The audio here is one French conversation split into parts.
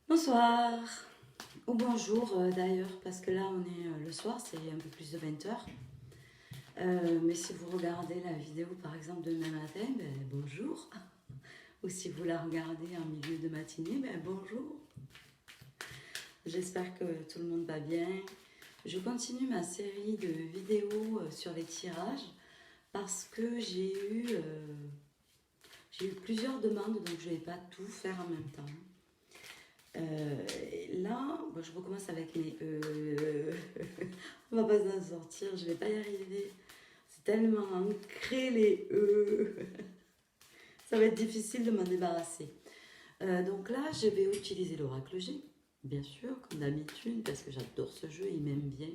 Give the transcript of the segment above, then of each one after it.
Bonsoir, ou bonjour d'ailleurs, parce que là on est le soir, c'est un peu plus de 20h. Mais si vous regardez la vidéo par exemple demain matin, ben, bonjour. Ou si vous la regardez en milieu de matinée, ben, bonjour. J'espère que tout le monde va bien. Je continue ma série de vidéos sur les tirages parce que j'ai eu plusieurs demandes, donc je ne vais pas tout faire en même temps. Là, bon, je recommence avec mes on va pas s'en sortir, je vais pas y arriver. C'est tellement ancré les ça va être difficile de m'en débarrasser. Donc là, je vais utiliser l'oracle G, bien sûr, comme d'habitude, parce que j'adore ce jeu, il m'aime bien.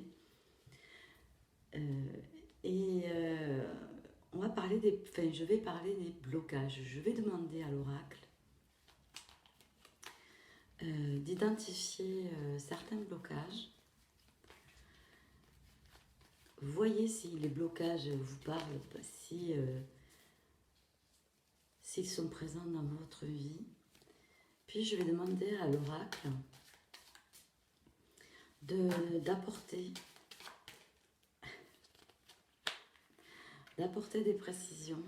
Et on va parler je vais parler des blocages. Je vais demander à l'oracle d'identifier certains blocages. Voyez si les blocages vous parlent, s'ils sont présents dans votre vie. Puis je vais demander à l'oracle d'apporter des précisions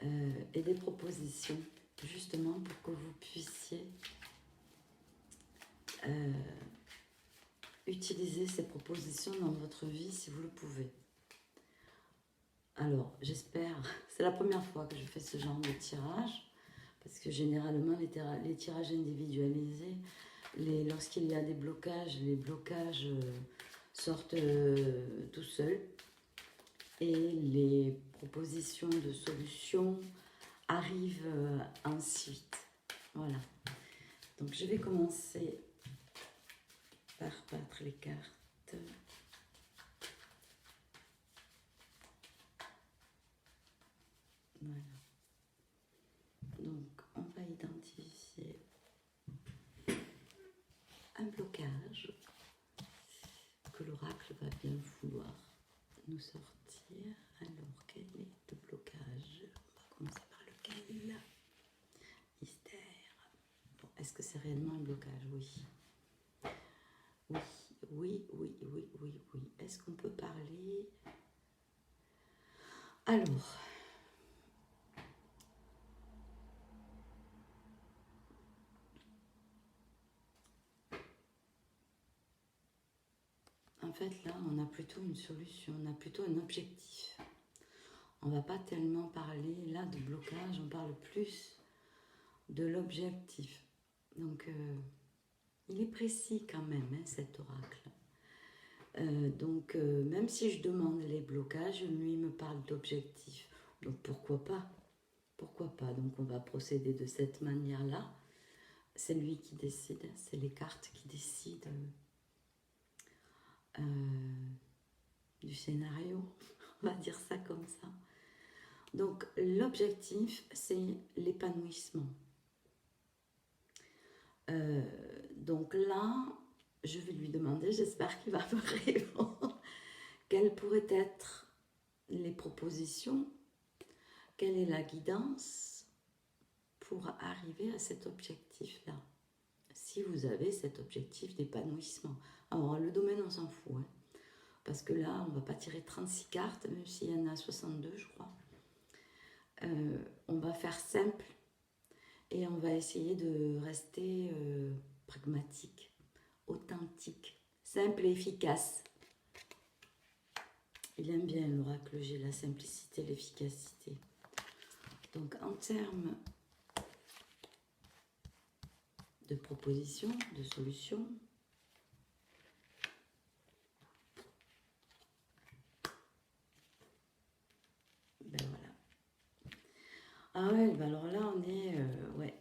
et des propositions, justement pour que vous puissiez utiliser ces propositions dans votre vie si vous le pouvez. Alors, j'espère, c'est la première fois que je fais ce genre de tirage, parce que généralement, les tirages individualisés, lorsqu'il y a des blocages, les blocages sortent tout seuls, et les propositions de solutions arrivent ensuite. Voilà. Donc, je vais commencer par battre les cartes. Voilà. Donc, on va identifier un blocage que l'oracle va bien vouloir nous sortir. Alors, quel est le blocage? On va commencer par lequel? Mystère. Bon, est-ce que c'est réellement un blocage? Oui. Oui. Est-ce qu'on peut parler? Alors, en fait, là, on a plutôt une solution, on a plutôt un objectif. On va pas tellement parler, là, de blocage, on parle plus de l'objectif. Donc, il est précis quand même, hein, cet oracle. Donc, même si je demande les blocages, lui me parle d'objectif. Donc, pourquoi pas? Pourquoi pas? Donc, on va procéder de cette manière-là. C'est lui qui décide, c'est les cartes qui décident du scénario, on va dire ça comme ça. Donc l'objectif, c'est l'épanouissement. Donc là, je vais lui demander, j'espère qu'il va me répondre, quelles pourraient être les propositions, quelle est la guidance pour arriver à cet objectif-là. Si vous avez cet objectif d'épanouissement. Alors le domaine, on s'en fout, hein, parce que là, on ne va pas tirer 36 cartes, même s'il y en a 62, je crois. On va faire simple et on va essayer de rester pragmatique, authentique, simple et efficace. Il aime bien l'oracle G, la simplicité, l'efficacité. Donc en termes de propositions, de solutions, ben voilà. Ah ouais, ben alors là on est... ouais.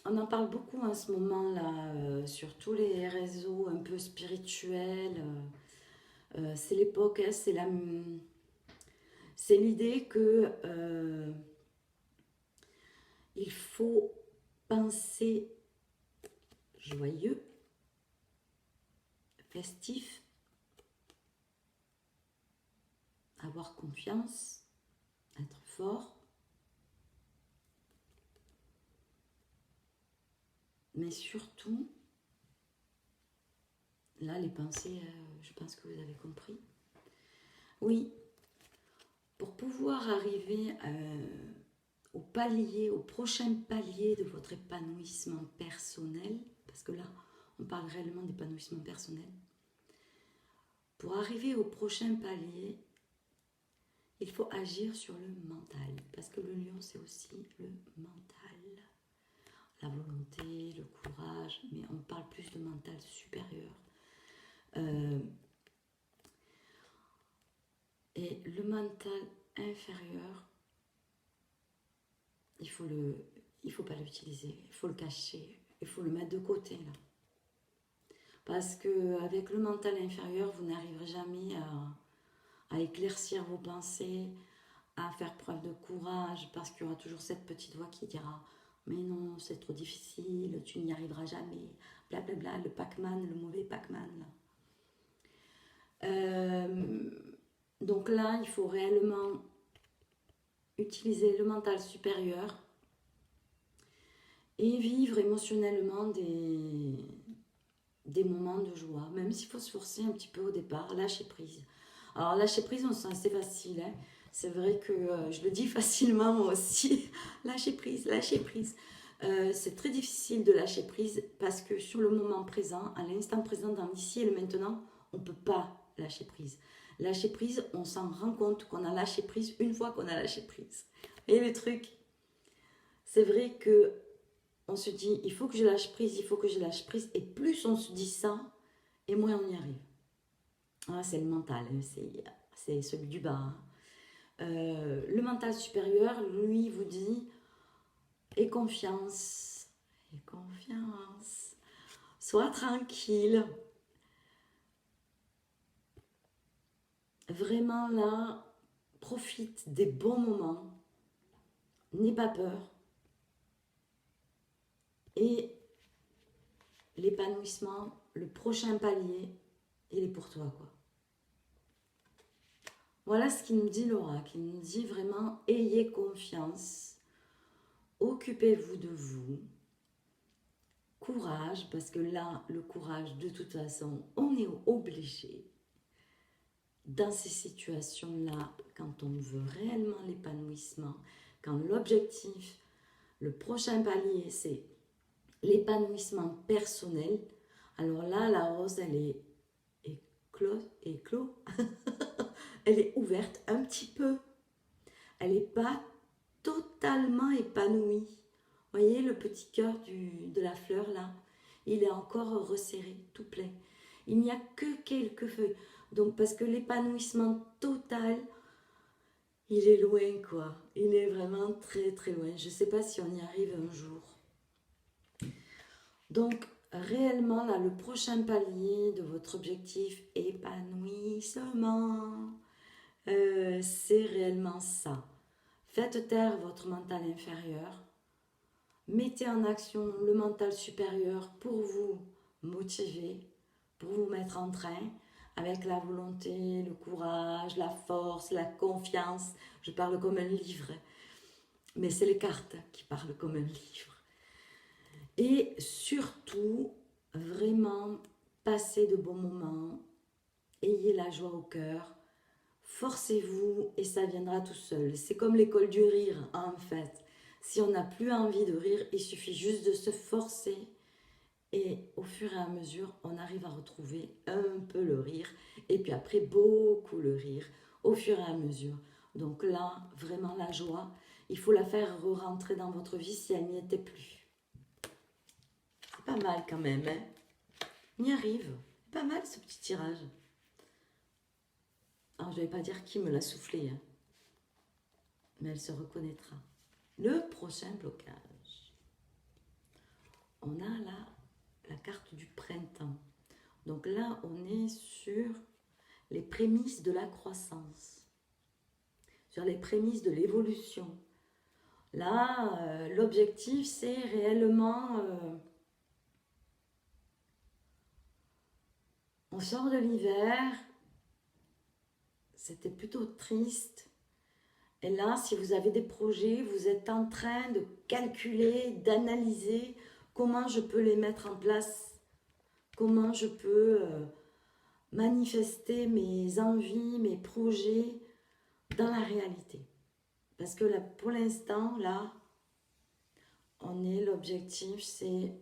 On en parle beaucoup en ce moment-là, sur tous les réseaux un peu spirituels. C'est l'époque, hein, c'est l'idée que il faut penser joyeux, festif, avoir confiance, être fort. Mais surtout, là, les pensées, je pense que vous avez compris. Oui, pour pouvoir arriver au palier, au prochain palier de votre épanouissement personnel, parce que là, on parle réellement d'épanouissement personnel, pour arriver au prochain palier, il faut agir sur le mental, parce que le lion, c'est aussi le mental. La volonté, le courage, mais on parle plus de mental supérieur. Et le mental inférieur, il faut pas l'utiliser, il faut le cacher, il faut le mettre de côté là. Parce qu'avec le mental inférieur, vous n'arriverez jamais à éclaircir vos pensées, à faire preuve de courage, parce qu'il y aura toujours cette petite voix qui dira « Mais non, c'est trop difficile, tu n'y arriveras jamais, blablabla, le Pac-Man, le mauvais Pac-Man. » Donc là, il faut réellement utiliser le mental supérieur et vivre émotionnellement des moments de joie, même s'il faut se forcer un petit peu au départ, lâcher prise. Alors lâcher prise, c'est facile, hein. C'est vrai que je le dis facilement moi aussi, lâcher prise, lâcher prise. C'est très difficile de lâcher prise parce que sur le moment présent, à l'instant présent, dans l'ici et le maintenant, on ne peut pas lâcher prise. Lâcher prise, on s'en rend compte qu'on a lâché prise une fois qu'on a lâché prise. Et le truc, c'est vrai que on se dit, il faut que je lâche prise, il faut que je lâche prise. Et plus on se dit ça, et moins on y arrive. Ah, c'est le mental, c'est celui du bas. Le mental supérieur, lui, vous dit, aie confiance, sois tranquille. Vraiment là, profite des bons moments, n'aie pas peur. Et l'épanouissement, le prochain palier, il est pour toi, quoi. Voilà ce qu'il nous dit l'oracle. Il nous dit vraiment, ayez confiance, occupez-vous de vous, courage, parce que là, le courage, de toute façon, on est obligé. Dans ces situations-là, quand on veut réellement l'épanouissement, quand l'objectif, le prochain palier, c'est l'épanouissement personnel, alors là, la rose, elle est éclos. Elle est ouverte un petit peu. Elle n'est pas totalement épanouie. Vous voyez le petit cœur de la fleur là, il est encore resserré, tout plein. Il n'y a que quelques feuilles. Donc parce que l'épanouissement total, il est loin quoi. Il est vraiment très très loin. Je ne sais pas si on y arrive un jour. Donc réellement là, le prochain palier de votre objectif épanouissement, c'est réellement ça. Faites taire votre mental inférieur. Mettez en action le mental supérieur pour vous motiver, pour vous mettre en train, avec la volonté, le courage, la force, la confiance. Je parle comme un livre, mais c'est les cartes qui parlent comme un livre. Et surtout, vraiment, passez de bons moments, ayez la joie au cœur, forcez-vous et ça viendra tout seul. C'est comme l'école du rire, en fait. Si on n'a plus envie de rire, il suffit juste de se forcer et au fur et à mesure, on arrive à retrouver un peu le rire et puis après beaucoup le rire au fur et à mesure. Donc là, vraiment la joie, il faut la faire re-rentrer dans votre vie si elle n'y était plus. C'est pas mal quand même, hein? On y arrive. Pas mal ce petit tirage. Alors je ne vais pas dire qui me l'a soufflé, hein, mais elle se reconnaîtra. Le prochain blocage. On a là la carte du printemps. Donc là, on est sur les prémices de la croissance, sur les prémices de l'évolution. Là, l'objectif, c'est réellement... on sort de l'hiver, c'était plutôt triste. Et là, si vous avez des projets, vous êtes en train de calculer, d'analyser comment je peux les mettre en place, comment je peux manifester mes envies, mes projets dans la réalité. Parce que là, pour l'instant, là, l'objectif, c'est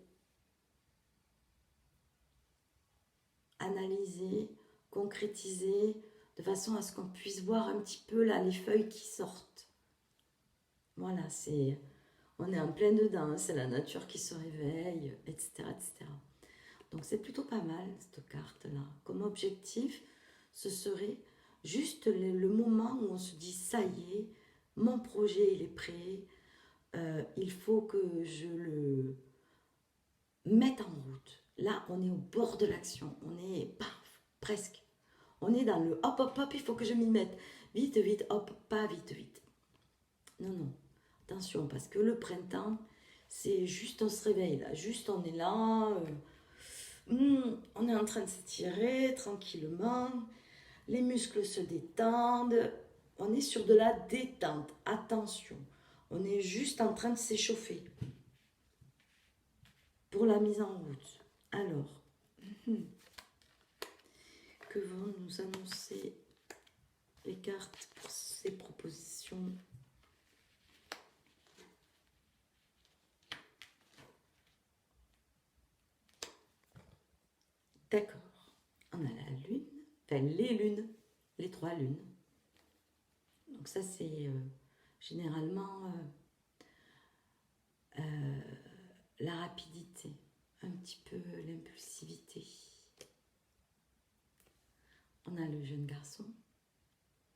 analyser, concrétiser, de façon à ce qu'on puisse voir un petit peu là les feuilles qui sortent. Voilà, on est en plein dedans, c'est la nature qui se réveille, etc. etc. Donc c'est plutôt pas mal cette carte-là. Comme objectif, ce serait juste le moment où on se dit ça y est, mon projet il est prêt, il faut que je le mette en route. Là, on est au bord de l'action, on est presque. On est dans le hop, hop, hop, il faut que je m'y mette. Vite, vite, hop, pas vite, vite. Non, non. Attention, parce que le printemps, c'est juste on se réveille là. Juste on est là, on est en train de s'étirer tranquillement. Les muscles se détendent. On est sur de la détente. Attention, on est juste en train de s'échauffer pour la mise en route. Alors, que vont nous annoncer les cartes pour ces propositions? D'accord. On a la lune, enfin les lunes, les 3 lunes. Donc ça c'est généralement la rapidité, un petit peu l'impulsivité. On a le jeune garçon.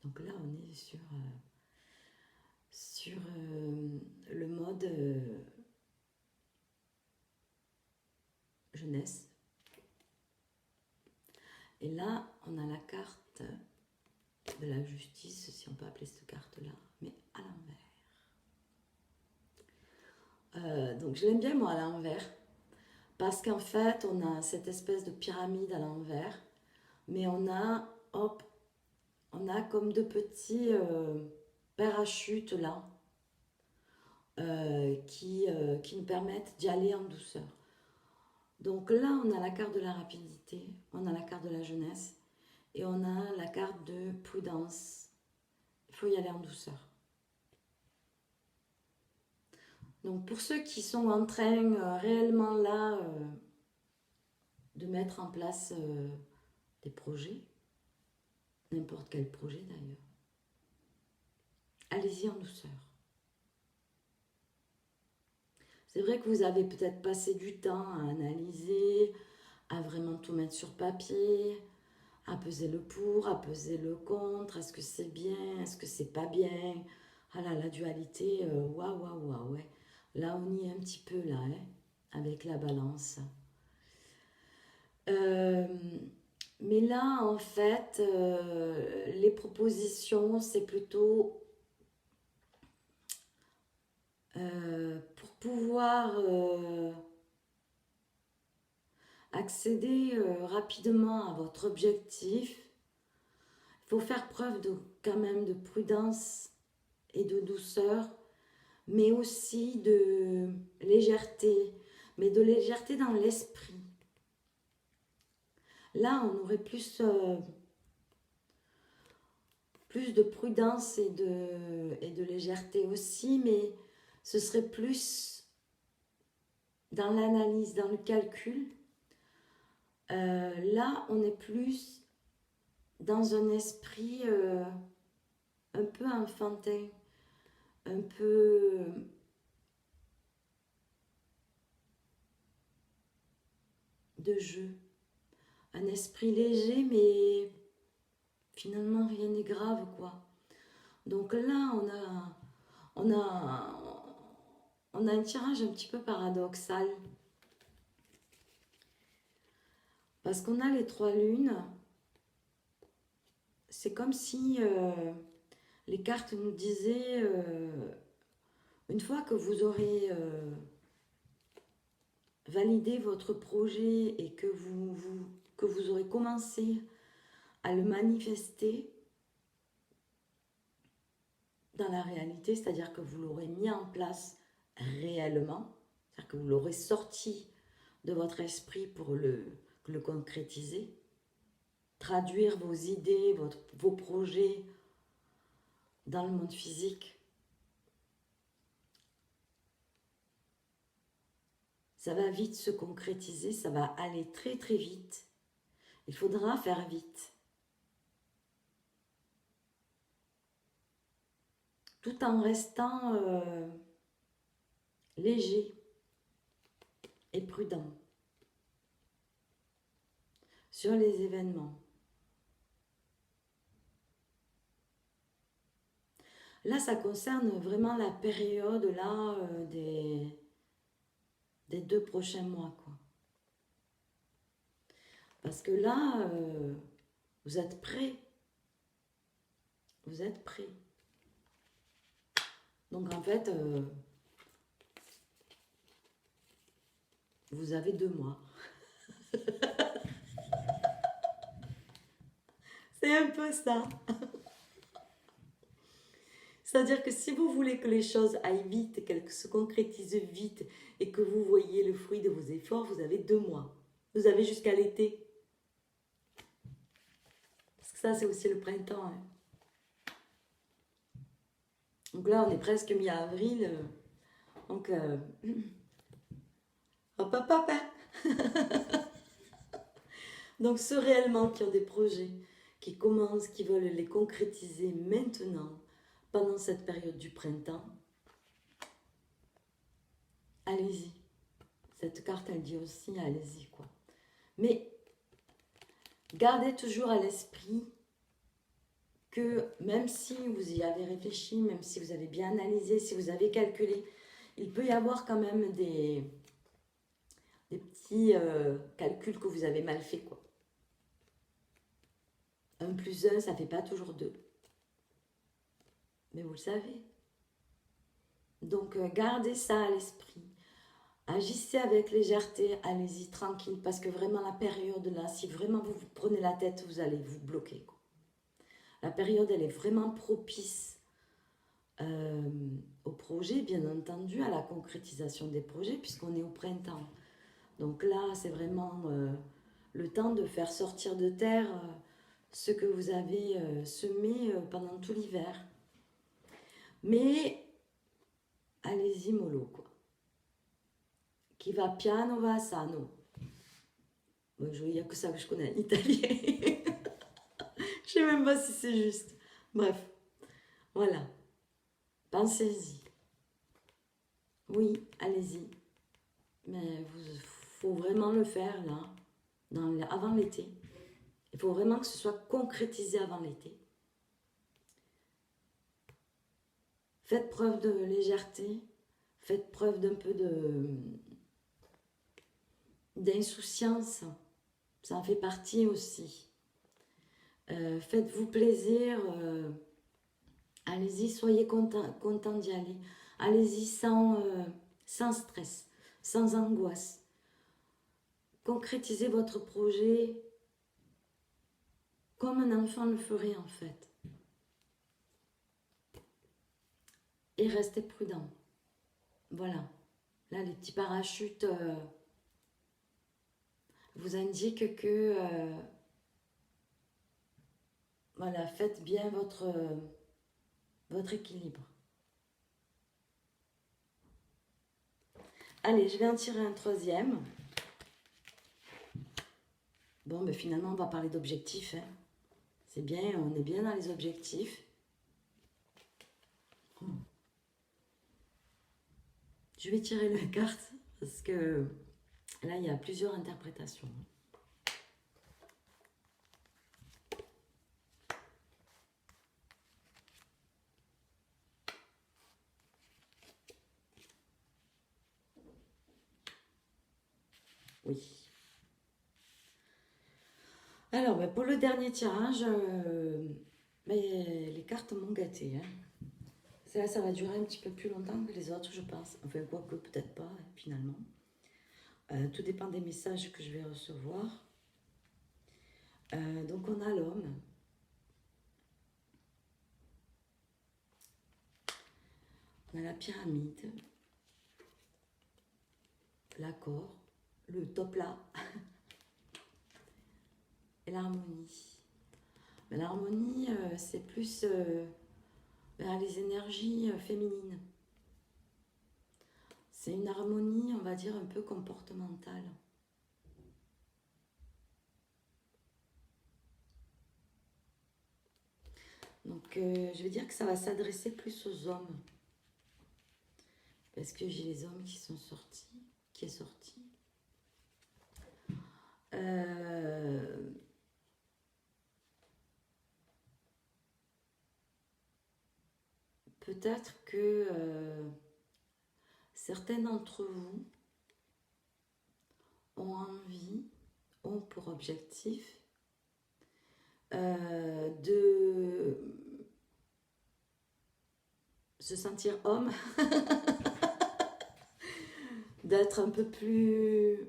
Donc là on est sur le mode jeunesse. Et là, on a la carte de la justice, si on peut appeler cette carte-là, mais à l'envers. Donc, je l'aime bien, moi, à l'envers, parce qu'en fait, on a cette espèce de pyramide à l'envers, mais on a comme de petits parachutes, là, qui nous permettent d'y aller en douceur. Donc là, on a la carte de la rapidité, on a la carte de la jeunesse et on a la carte de prudence. Il faut y aller en douceur. Donc pour ceux qui sont en train réellement là de mettre en place des projets, n'importe quel projet d'ailleurs, allez-y en douceur. C'est vrai que vous avez peut-être passé du temps à analyser, à vraiment tout mettre sur papier, à peser le pour, à peser le contre, est-ce que c'est bien, est-ce que c'est pas bien. Ah là, la dualité, waouh, waouh, waouh, ouais. Là, on y est un petit peu, là, hein, avec la balance. Mais là, en fait, les propositions, c'est plutôt pour pouvoir accéder rapidement à votre objectif. Il faut faire preuve quand même de prudence et de douceur, mais aussi de légèreté, mais de légèreté dans l'esprit. Là, on aurait plus de prudence et de légèreté aussi, mais ce serait plus dans l'analyse, dans le calcul. Là, on est plus dans un esprit un peu enfantin, un peu de jeu. Un esprit léger, mais finalement rien n'est grave, quoi. Donc là, on a un tirage un petit peu paradoxal. Parce qu'on a les 3 lunes. C'est comme si les cartes nous disaient, une fois que vous aurez validé votre projet et que vous aurez commencé à le manifester dans la réalité, c'est-à-dire que vous l'aurez mis en place réellement, C'est-à-dire que vous l'aurez sorti de votre esprit pour le concrétiser. Traduire vos idées, vos projets dans le monde physique. Ça va vite se concrétiser, ça va aller très très vite. Il faudra faire vite. Tout en restant léger et prudent sur les événements. Là, ça concerne vraiment la période là des 2 prochains mois, quoi. Parce que là, vous êtes prêts. Vous êtes prêts. Donc en fait, vous avez 2 mois. C'est un peu ça. C'est-à-dire que si vous voulez que les choses aillent vite, qu'elles se concrétisent vite et que vous voyez le fruit de vos efforts, vous avez 2 mois. Vous avez jusqu'à l'été. Parce que ça, c'est aussi le printemps. Hein. Donc là, on est presque mi-avril. Donc, hop, hop, hop, hein. Donc, ceux réellement qui ont des projets, qui commencent, qui veulent les concrétiser maintenant, pendant cette période du printemps, allez-y. Cette carte, elle dit aussi, allez-y, quoi. Mais, gardez toujours à l'esprit que même si vous y avez réfléchi, même si vous avez bien analysé, si vous avez calculé, il peut y avoir quand même des petits calculs que vous avez mal fait, quoi. 1 plus 1, ça ne fait pas toujours 2. Mais vous le savez. Donc, gardez ça à l'esprit. Agissez avec légèreté, allez-y, tranquille, parce que vraiment la période là, si vraiment vous vous prenez la tête, vous allez vous bloquer, quoi. La période, elle est vraiment propice au projet, bien entendu, à la concrétisation des projets, puisqu'on est au printemps. Donc là, c'est vraiment le temps de faire sortir de terre ce que vous avez semé pendant tout l'hiver. Mais, allez-y mollo, quoi. Chi va piano va sano. Bon, il n'y a que ça que je connais en italien. Je sais même pas si c'est juste. Bref, voilà. Pensez-y. Oui, allez-y. Mais il faut vraiment le faire là, avant l'été. Il faut vraiment que ce soit concrétisé avant l'été. Faites preuve de légèreté. Faites preuve d'un peu d'insouciance. Ça en fait partie aussi. Faites-vous plaisir. Allez-y, soyez content d'y aller. Allez-y sans stress, sans angoisse. Concrétisez votre projet comme un enfant le ferait en fait. Et restez prudent. Voilà. Là, les petits parachutes vous indiquent que voilà, faites bien votre équilibre. Allez, je vais en tirer un 3e. Bon, mais finalement, on va parler d'objectifs. Hein. C'est bien, on est bien dans les objectifs. Je vais tirer la carte parce que là, il y a plusieurs interprétations. Oui. Alors, pour le dernier tirage, les cartes m'ont gâté. Hein. Là, ça va durer un petit peu plus longtemps que les autres, je pense. Enfin, quoique, peut-être pas, finalement. Tout dépend des messages que je vais recevoir. Donc, on a l'homme. On a la pyramide. l'accord, le top là, et l'harmonie. L'harmonie, c'est plus vers les énergies féminines. C'est une harmonie, on va dire, un peu comportementale. Donc, je vais dire que ça va s'adresser plus aux hommes. Parce que j'ai les hommes qui sont sortis, qui est sorti. Peut-être que certains d'entre vous ont envie, ont pour objectif de se sentir homme, d'être un peu plus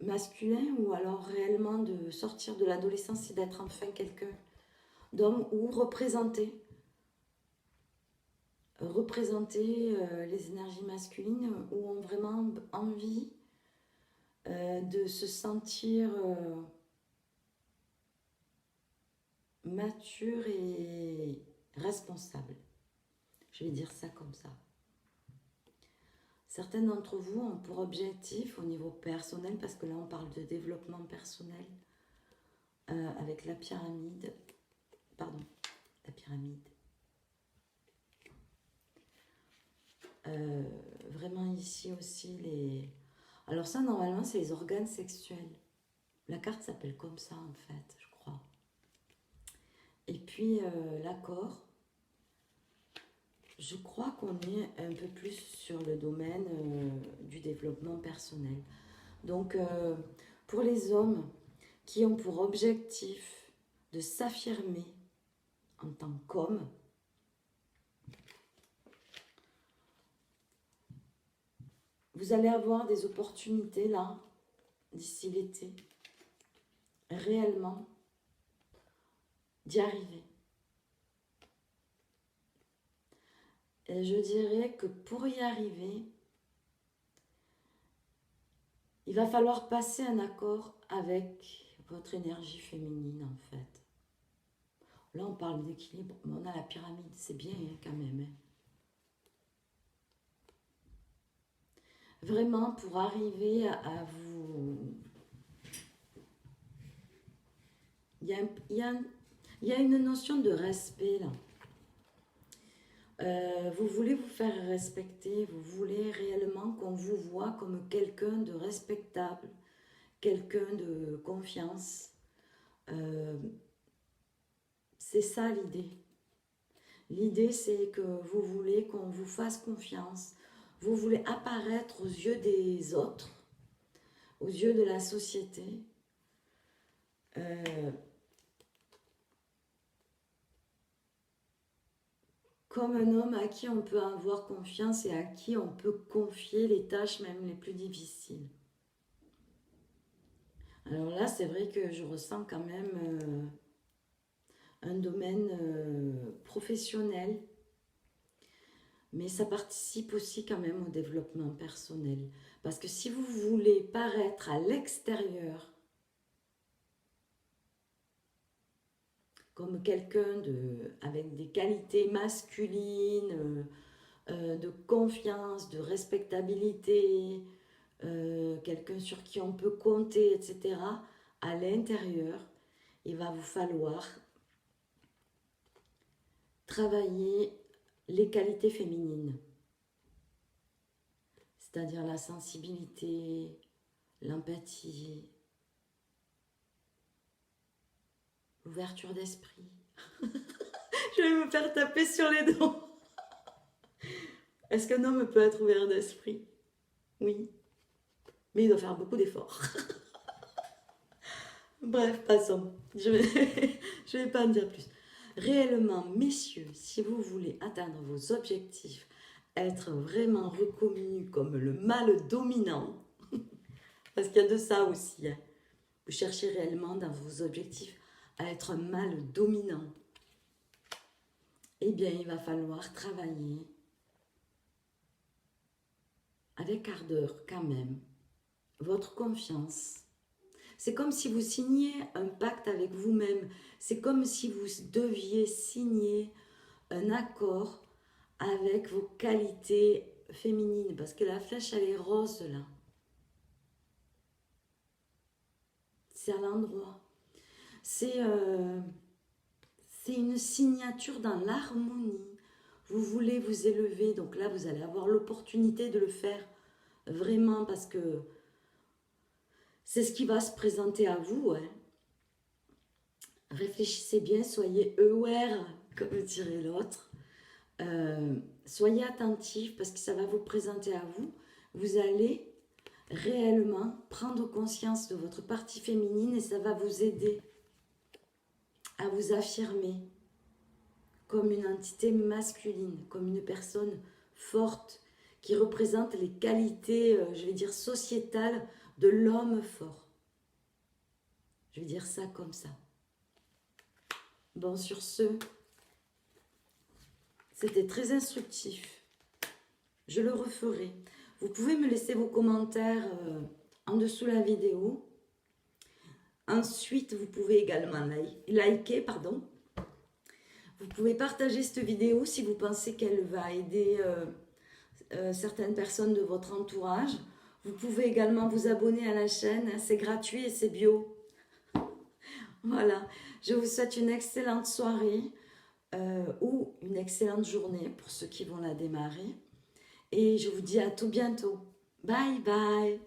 masculin, ou alors réellement de sortir de l'adolescence et d'être enfin quelqu'un d'homme, ou représenter les énergies masculines, ou ont vraiment envie de se sentir mature et responsable. Je vais dire ça comme ça. Certains d'entre vous ont pour objectif au niveau personnel, parce que là on parle de développement personnel, avec la pyramide, vraiment ici aussi les... Alors ça normalement c'est les organes sexuels. La carte s'appelle comme ça en fait, je crois. Et puis l'accord, je crois qu'on est un peu plus sur le domaine du développement personnel. Donc pour les hommes qui ont pour objectif de s'affirmer en tant qu'homme, vous allez avoir des opportunités là, d'ici l'été, réellement, d'y arriver. Et je dirais que pour y arriver, il va falloir passer un accord avec votre énergie féminine en fait. Là on parle d'équilibre, mais on a la pyramide, c'est bien hein, quand même. Hein. Vraiment pour arriver à vous... Il y a une notion de respect là. Vous voulez vous faire respecter, vous voulez réellement qu'on vous voit comme quelqu'un de respectable, quelqu'un de confiance. C'est ça l'idée. L'idée c'est que vous voulez qu'on vous fasse confiance, vous voulez apparaître aux yeux des autres, aux yeux de la société. Comme un homme à qui on peut avoir confiance et à qui on peut confier les tâches même les plus difficiles. Alors là, c'est vrai que je ressens quand même un domaine professionnel, mais ça participe aussi quand même au développement personnel. Parce que si vous voulez paraître à l'extérieur comme quelqu'un avec des qualités masculines, de confiance, de respectabilité, quelqu'un sur qui on peut compter, etc., à l'intérieur, il va vous falloir travailler les qualités féminines, c'est-à-dire la sensibilité, l'empathie, l'ouverture d'esprit. Je vais me faire taper sur les dents. Est-ce qu'un homme peut être ouvert d'esprit? Oui. Mais il doit faire beaucoup d'efforts. Bref, passons. Je vais pas en dire plus. Réellement, messieurs, si vous voulez atteindre vos objectifs, être vraiment reconnu comme le mâle dominant, parce qu'il y a de ça aussi, hein. Vous cherchez réellement dans vos objectifs à être un mâle dominant, eh bien, il va falloir travailler avec ardeur quand même, votre confiance. C'est comme si vous signiez un pacte avec vous-même. C'est comme si vous deviez signer un accord avec vos qualités féminines. Parce que la flèche, elle est rose là. C'est à l'endroit. C'est une signature dans l'harmonie. Vous voulez vous élever. Donc là, vous allez avoir l'opportunité de le faire vraiment parce que c'est ce qui va se présenter à vous. Hein. Réfléchissez bien, soyez aware, comme dirait l'autre. Soyez attentif parce que ça va vous présenter à vous. Vous allez réellement prendre conscience de votre partie féminine et ça va vous aider à vous affirmer comme une entité masculine, comme une personne forte qui représente les qualités, je vais dire, sociétales de l'homme fort. Je vais dire ça comme ça. Bon, sur ce, c'était très instructif. Je le referai. Vous pouvez me laisser vos commentaires en dessous de la vidéo. Ensuite, vous pouvez également liker, pardon. Vous pouvez partager cette vidéo si vous pensez qu'elle va aider certaines personnes de votre entourage. Vous pouvez également vous abonner à la chaîne, c'est gratuit et c'est bio. Voilà, je vous souhaite une excellente soirée ou une excellente journée pour ceux qui vont la démarrer. Et je vous dis à tout bientôt. Bye bye.